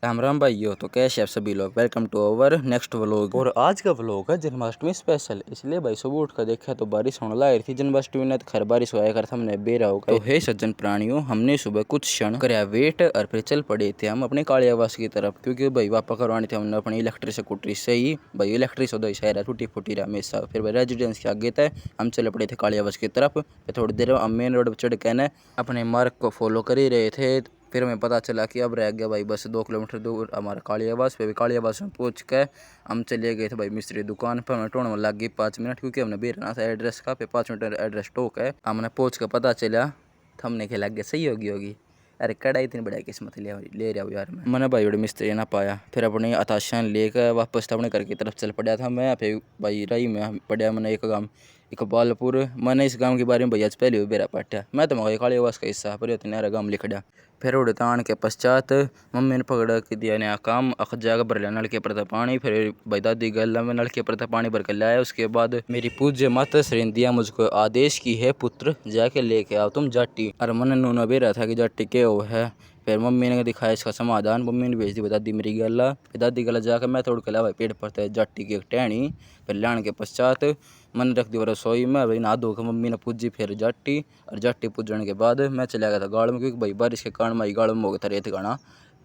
राम राम भाइयों। तो कैसे आप सभी लोग, welcome to our next vlog. और आज का व्लॉग है जन्माष्टमी स्पेशल। इसलिए भाई सुबह उठ कर देखा तो बारिश होने लग रही थी जन्माष्टमी ने, तो खैर बारिश होया कर हमने बेरा होगा। तो हे सज्जन प्राणियों, हमने सुबह कुछ क्षण कराया वेट और फिर चल पड़े थे हम अपने कालियावास की तरफ, क्योंकि भाई वापा करवानी थी हमने अपनी इलेक्ट्रिक स्कूटरी से ही। भाई इलेक्ट्रिक सौदा शहर है टूटी फूटी रहा हमेशा। फिर भाई रेजिडेंस के आगे थे हम चले पड़े थे कालियावास की तरफ। फिर थोड़ी देर हम मेन रोड पर चढ़ के न अपने मार्ग को फॉलो कर ही रहे थे। फिर हमें पता चला कि अब रह गया भाई बस 2 किलोमीटर दूर हमारा कालियावास। फिर भी कालियावास में पहुँच के हम चले गए थे भाई मिस्त्री दुकान पर। हमें टोन में लग गई 5 मिनट, क्योंकि हमने बेरना था एड्रेस का। फिर 5 मिनट एड्रेस टोक है। हमने पहुँच कर पता चला तो हमने खेला गया सही होगी। अरे कड़ाई इतनी बढ़िया किस्मत ले रहा हूँ यार मैंने भाई बड़े मिस्त्री ना पाया। फिर अपनी अताशान लेकर वापस अपने घर की तरफ चल पड़ा था मैं। फिर भाई रही में पड़ा मैंने एक गाँव इकबालपुर। मैंने इस गांव के बारे में भैया पहले भी बेरा पाठा। मैं तो मगा कालियावास का हिस्सा पर इतना गाँव लिख दिया। फिर उड़तान के पश्चात मम्मी ने पकड़ के दिया नया काम अख जाकर भर लिया नलके पर था पानी। फिर भाई दादी गला में नलके पर था पानी भर कर लाया। उसके बाद मेरी पूज्य माता श्री ने दिया मुझको आदेश की है पुत्र जाके लेके आओ तुम जाटी। और मन नूना भी रहा था कि जाटी के वो है। फिर मम्मी ने दिखाया इसका समाधान। मम्मी ने भेज दी दादी मेरी गला। फिर दादी गला जाकर मैं तोड़ के लाया भाई पेड़ पर था जाटी की एक टहनी। फिर लाने के पश्चात मन रख दी रसोई में। भाई नहा धो के मम्मी ने पूजी फिर जाटी। और जाटी पूजने के बाद मैं चला गया था गाड़ में, क्योंकि भाई बारिश के कारण भाई गाड़ में हो गया था रेत गाना।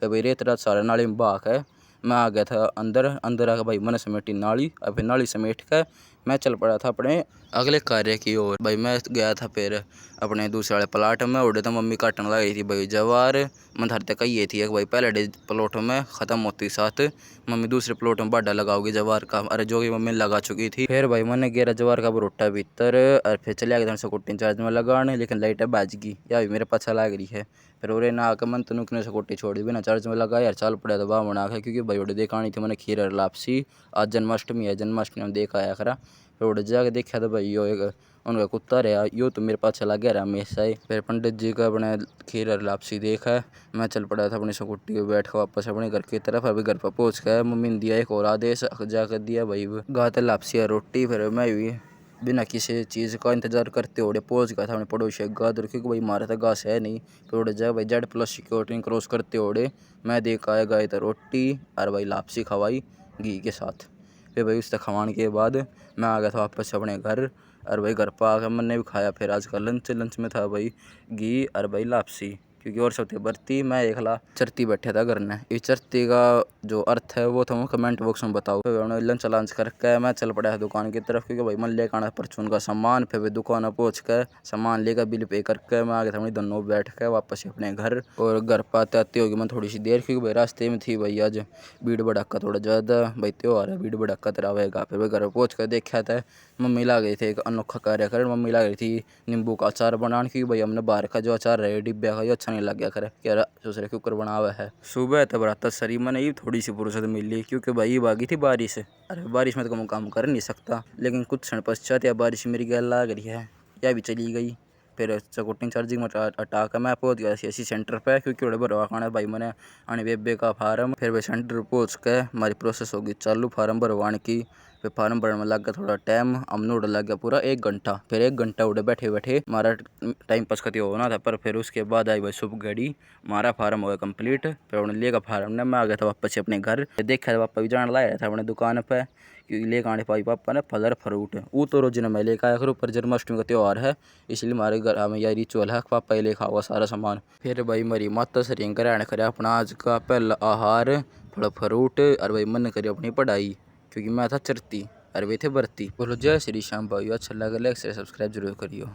फिर भाई रेत रात सारा नाली में बाख है। मैं आ गया था अंदर आकर भाई मैंने समेटी नाली। और फिर नाली समेट कर मैं चल पड़ा था अपने अगले कार्य की ओर। भाई मैं गया था फिर अपने दूसरे वाले प्लाट में। उड़े तो मम्मी काटने लग रही थी भाई जवार। मैं धरते कही थी एक भाई पहले डे प्लॉट में ख़त्म होती साथ मम्मी दूसरे प्लॉट में बाडा लगाओगी जवार का। अरे जो कि मम्मी लगा चुकी थी। फिर भाई मैंने गेरा जवार का भुट्टा भीतर। और फिर चले गए स्कूटी चार्ज में लगाने, लेकिन लाइटें बाज गई या भी मेरे पाछा लग रही है। फिर उरे ना आकर मन तनुक ने स्कूटी छोड़ी बिना चार्ज में लगा यार चल पड़ा दबा बना के, क्योंकि भाई उड़े देखानी थी मैंने खीर और लापसी। आज जन्माष्टमी है, जन्माष्टमी में देख आया खरा। फिर उड़ जाके देखा तो भाई यो एक उनका कुत्ता रहा यो तो मेरे पास चला गया रहा हमेशा ही। फिर पंडित जी का अपने खीर और लापसी देखा। मैं चल पड़ा था अपनी स्कूटी पर बैठ कर वापस अपने घर की तरफ। अभी घर पर पहुँच कर मम्मी ने दिया एक और आदेश जाकर दिया भाई गाते लापसी और रोटी। फिर मैं भी बिना किसी चीज़ का इंतजार करते ओढ़े पहुँच गया था अपने पड़ोसी गादर, क्योंकि भाई मारा था घास है नहीं। फिर उड़ जाए भाई Z+ सिक्योरिटी क्रॉस करते ओढ़े मैं देख आया गए था रोटी और भाई लापसी खवाई घी के साथ। फिर भाई उस तक खवाने के बाद मैं आ गया था वापस अपने घर। और भाई घर पर आकर मैंने भी खाया। फिर आज का लंच में था भाई घी और भाई लापसी, क्योंकि और सब थे बरती मैं एकला चरती बैठा था घर में। इस चरती का जो अर्थ है वो तुम कमेंट बॉक्स में बताओ। फिर उन्होंने लंच करके मैं चल पड़ा है दुकान की तरफ, क्योंकि भाई मन लेकर आना परचून का सामान। फिर भाई दुकान पहुँच कर सामान लेकर बिल पे करके मैं आ गया था अपनी दोनों बैठ कर वापस अपने घर। और घर पर आते आते होगी मैं थोड़ी सी देर, क्योंकि भाई रास्ते में थी भाई आज भीड़ भड़ाका थोड़ा ज़्यादा। भाई त्योहार है, भीड़ भड़ाका तो रहेगा। फिर भाई घर पहुँच कर देखा था मम्मी ला गई थी एक अनोखा कार्य कर। मम्मी ला गई थी नींबू का अचार बनाने, क्योंकि भाई हमने बाहर का जो अचार रहे डिब्बे का ये अच्छा नहीं लग गया करे क्या दूसरे के ऊपर बना हुआ है। सुबह तब रात शरीर में नहीं थोड़ी सी फुर्सत मिली, क्योंकि भाई भागी थी बारिश। अरे बारिश में तो मैं काम कर नहीं सकता, लेकिन कुछ क्षण पश्चात या बारिश मेरी गैल लग रही है या भी चली गई। फिर स्कूटी चार्जिंग में हटा कर मैं पहुँच गया CSC सेंटर पे, क्योंकि बड़े भरवा खाना भाई मैंने आने बेबे का फार्म। फिर भाई सेंटर पहुँच के हमारी प्रोसेस होगी चालू फार्म भरवाने की। फिर फार्म भरने में लग गया थोड़ा टाइम। हमने उड़ लग गया पूरा 1 घंटा। फिर 1 घंटा उड़े बैठे बैठे हमारा टाइम पास खत्म होना था। पर फिर उसके बाद आई भाई सुबह घड़ी हमारा फार्म हो गया कंप्लीट। फिर उन्होंने लिया फार्म ने मैं आ गया था वापस से अपने घर। देखा था पापा भी जान लाया था अपने दुकान पे, क्योंकि लेकर आने पाई पापा ने फल और फ्रूट। वो तो रोज मैं लेकर आया करूँ, पर जन्माष्टमी का त्यौहार है इसलिए हमारे घर हमें यह रिचुअल है पापा ही लेखा हुआ सारा सामान। फिर भाई मेरी माता श्री ग्रहण करे अपना आज का पहला आहार फल फ्रूट। और भाई मन करी अपनी पढ़ाई, क्योंकि मैं था चरती और वे थे भर्ती। बोलो जय श्री श्याम भाई। अच्छा लगा लाइक शेयर सब्सक्राइब जरूर करियो।